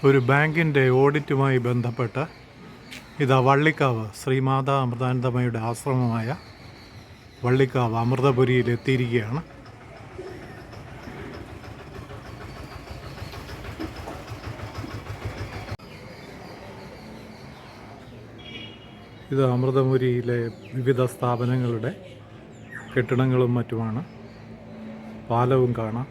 ഒരു ബാങ്കിൻ്റെ ഓഡിറ്റുമായി ബന്ധപ്പെട്ട് ഇതാ വള്ളിക്കാവ് ശ്രീമാതാ അമൃതാനന്ദമയുടെ ആശ്രമമായ വള്ളിക്കാവ് അമൃതപുരിയിൽ എത്തിയിരിക്കുകയാണ്. ഇത് അമൃതപുരിയിലെ വിവിധ സ്ഥാപനങ്ങളുടെ കെട്ടിടങ്ങളും മറ്റുമാണ്. പാലവും കാണാം.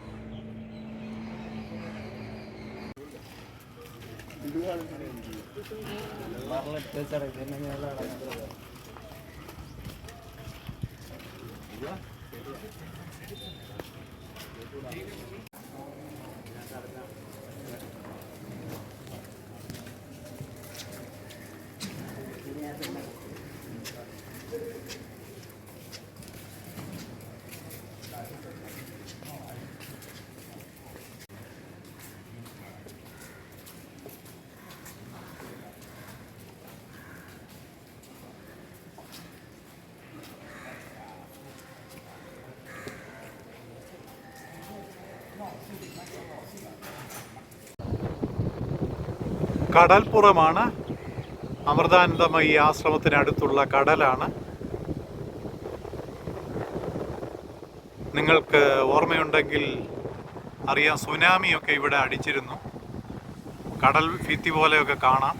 കടൽപ്പുറമാണ്. അമൃതാനന്ദമയി ആശ്രമത്തിനടുത്തുള്ള കടലാണ്. നിങ്ങൾക്ക് ഓർമ്മയുണ്ടെങ്കിൽ അറിയാം, സുനാമിയൊക്കെ ഇവിടെ അടിച്ചിരുന്നു. കടൽ ഭിത്തി പോലെയൊക്കെ കാണാം.